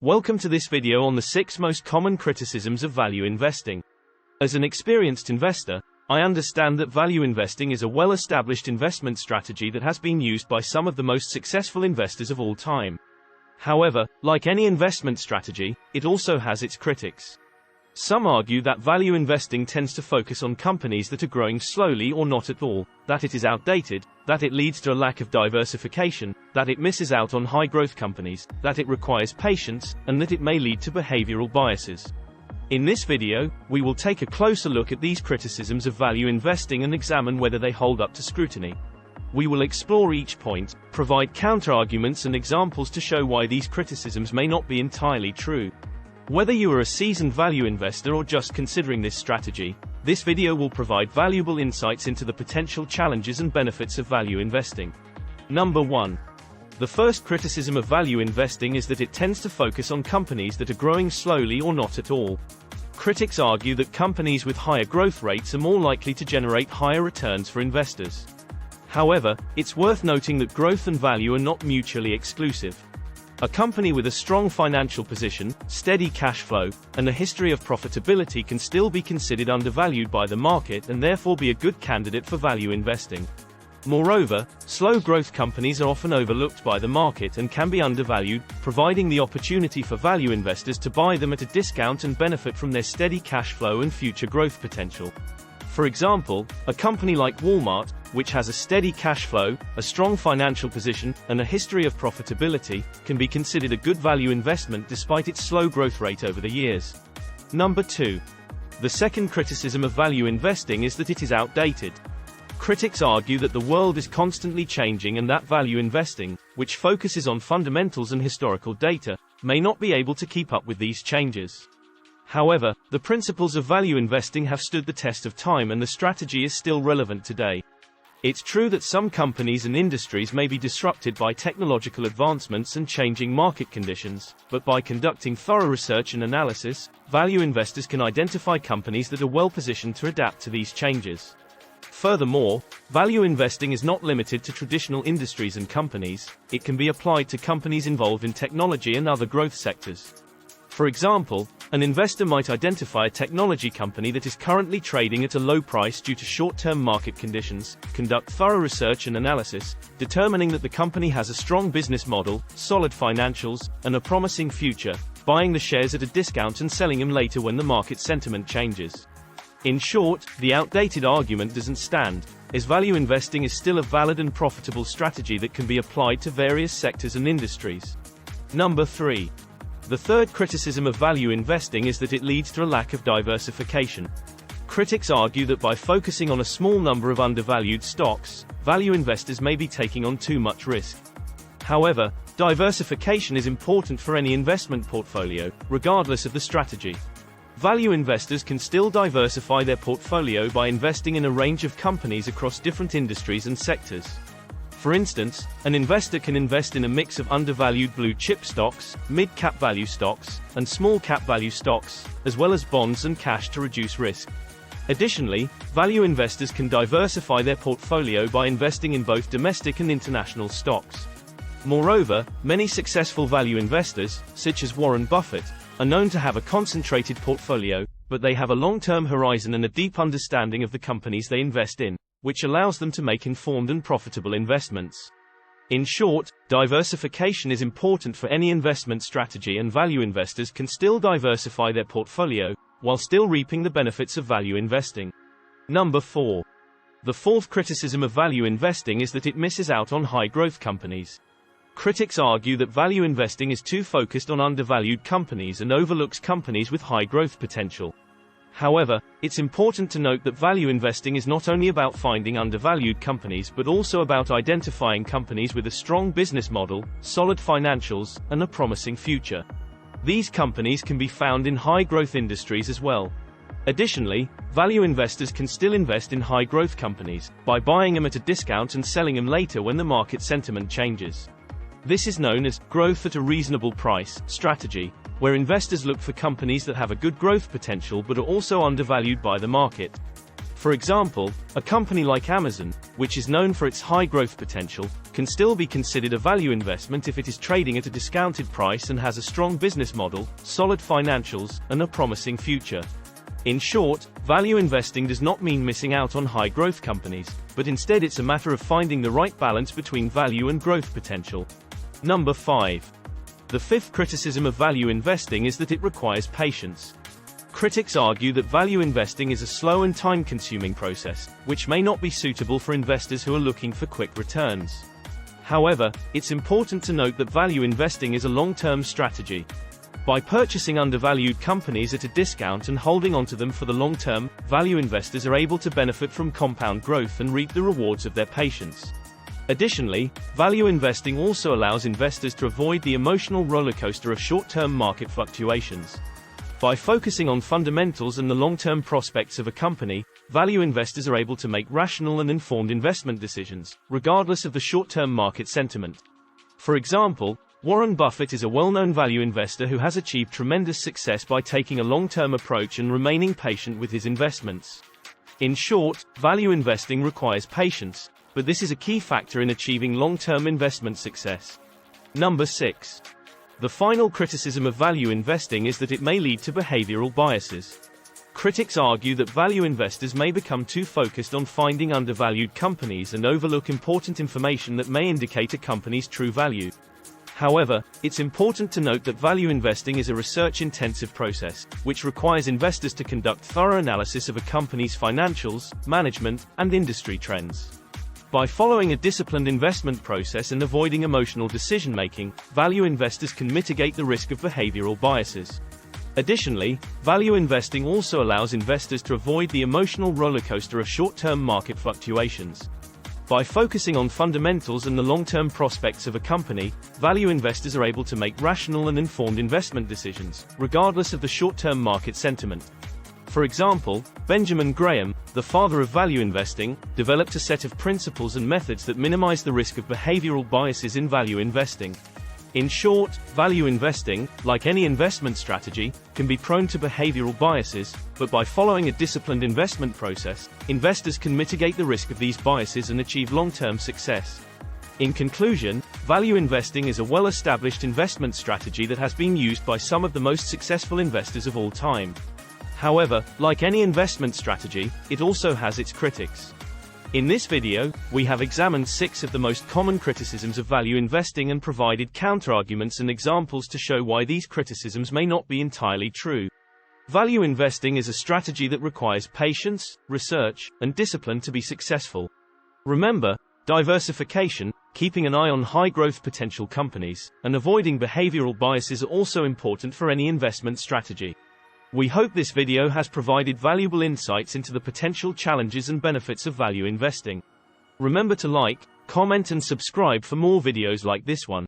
Welcome to this video on the 6 most common criticisms of value investing. As an experienced investor, I understand that value investing is a well-established investment strategy that has been used by some of the most successful investors of all time. However, like any investment strategy, it also has its critics. Some argue that value investing tends to focus on companies that are growing slowly or not at all, that it is outdated, that it leads to a lack of diversification, that it misses out on high-growth companies, that it requires patience, and that it may lead to behavioral biases. In this video, we will take a closer look at these criticisms of value investing and examine whether they hold up to scrutiny. We will explore each point, provide counterarguments and examples to show why these criticisms may not be entirely true. Whether you are a seasoned value investor or just considering this strategy, this video will provide valuable insights into the potential challenges and benefits of value investing. Number 1. The first criticism of value investing is that it tends to focus on companies that are growing slowly or not at all. Critics argue that companies with higher growth rates are more likely to generate higher returns for investors. However, it's worth noting that growth and value are not mutually exclusive. A company with a strong financial position, steady cash flow, and a history of profitability can still be considered undervalued by the market and therefore be a good candidate for value investing. Moreover, slow growth companies are often overlooked by the market and can be undervalued, providing the opportunity for value investors to buy them at a discount and benefit from their steady cash flow and future growth potential. For example, a company like Walmart, which has a steady cash flow, a strong financial position, and a history of profitability, can be considered a good value investment despite its slow growth rate over the years. Number 2. The second criticism of value investing is that it is outdated. Critics argue that the world is constantly changing and that value investing, which focuses on fundamentals and historical data, may not be able to keep up with these changes. However, the principles of value investing have stood the test of time and the strategy is still relevant today. It's true that some companies and industries may be disrupted by technological advancements and changing market conditions, but by conducting thorough research and analysis, value investors can identify companies that are well positioned to adapt to these changes. Furthermore, value investing is not limited to traditional industries and companies, it can be applied to companies involved in technology and other growth sectors. For example, an investor might identify a technology company that is currently trading at a low price due to short-term market conditions, conduct thorough research and analysis, determining that the company has a strong business model, solid financials, and a promising future, buying the shares at a discount and selling them later when the market sentiment changes. In short, the outdated argument doesn't stand, as value investing is still a valid and profitable strategy that can be applied to various sectors and industries. Number 3. The third criticism of value investing is that it leads to a lack of diversification. Critics argue that by focusing on a small number of undervalued stocks, value investors may be taking on too much risk. However, diversification is important for any investment portfolio, regardless of the strategy. Value investors can still diversify their portfolio by investing in a range of companies across different industries and sectors. For instance, an investor can invest in a mix of undervalued blue-chip stocks, mid-cap value stocks, and small-cap value stocks, as well as bonds and cash to reduce risk. Additionally, value investors can diversify their portfolio by investing in both domestic and international stocks. Moreover, many successful value investors, such as Warren Buffett, are known to have a concentrated portfolio, but they have a long-term horizon and a deep understanding of the companies they invest in, which allows them to make informed and profitable investments. In short, diversification is important for any investment strategy and value investors can still diversify their portfolio, while still reaping the benefits of value investing. Number 4. The fourth criticism of value investing is that it misses out on high-growth companies. Critics argue that value investing is too focused on undervalued companies and overlooks companies with high growth potential. However, it's important to note that value investing is not only about finding undervalued companies but also about identifying companies with a strong business model, solid financials, and a promising future. These companies can be found in high-growth industries as well. Additionally, value investors can still invest in high-growth companies, by buying them at a discount and selling them later when the market sentiment changes. This is known as growth at a reasonable price strategy, where investors look for companies that have a good growth potential but are also undervalued by the market. For For example, a company like Amazon, which is known for its high growth potential, can still be considered a value investment if it is trading at a discounted price and has a strong business model, solid financials, and a promising future. In short, value investing does not mean missing out on high growth companies, but instead it's a matter of finding the right balance between value and growth potential. Number 5. The fifth criticism of value investing is that it requires patience. Critics argue that value investing is a slow and time-consuming process, which may not be suitable for investors who are looking for quick returns. However, it's important to note that value investing is a long-term strategy. By purchasing undervalued companies at a discount and holding onto them for the long term, value investors are able to benefit from compound growth and reap the rewards of their patience. Additionally, value investing also allows investors to avoid the emotional rollercoaster of short-term market fluctuations. By focusing on fundamentals and the long-term prospects of a company, value investors are able to make rational and informed investment decisions, regardless of the short-term market sentiment. For example, Warren Buffett is a well-known value investor who has achieved tremendous success by taking a long-term approach and remaining patient with his investments. In short, value investing requires patience, but this is a key factor in achieving long-term investment success. Number 6. The final criticism of value investing is that it may lead to behavioral biases. Critics argue that value investors may become too focused on finding undervalued companies and overlook important information that may indicate a company's true value. However, it's important to note that value investing is a research-intensive process, which requires investors to conduct thorough analysis of a company's financials, management, and industry trends. By following a disciplined investment process and avoiding emotional decision-making, value investors can mitigate the risk of behavioral biases. Additionally, value investing also allows investors to avoid the emotional rollercoaster of short-term market fluctuations. By focusing on fundamentals and the long-term prospects of a company, value investors are able to make rational and informed investment decisions, regardless of the short-term market sentiment. For example, Benjamin Graham, the father of value investing, developed a set of principles and methods that minimize the risk of behavioral biases in value investing. In short, value investing, like any investment strategy, can be prone to behavioral biases, but by following a disciplined investment process, investors can mitigate the risk of these biases and achieve long-term success. In conclusion, value investing is a well-established investment strategy that has been used by some of the most successful investors of all time. However, like any investment strategy, it also has its critics. In this video, we have examined 6 of the most common criticisms of value investing and provided counterarguments and examples to show why these criticisms may not be entirely true. Value investing is a strategy that requires patience, research, and discipline to be successful. Remember, diversification, keeping an eye on high-growth potential companies, and avoiding behavioral biases are also important for any investment strategy. We hope this video has provided valuable insights into the potential challenges and benefits of value investing. Remember to like, comment and subscribe for more videos like this one.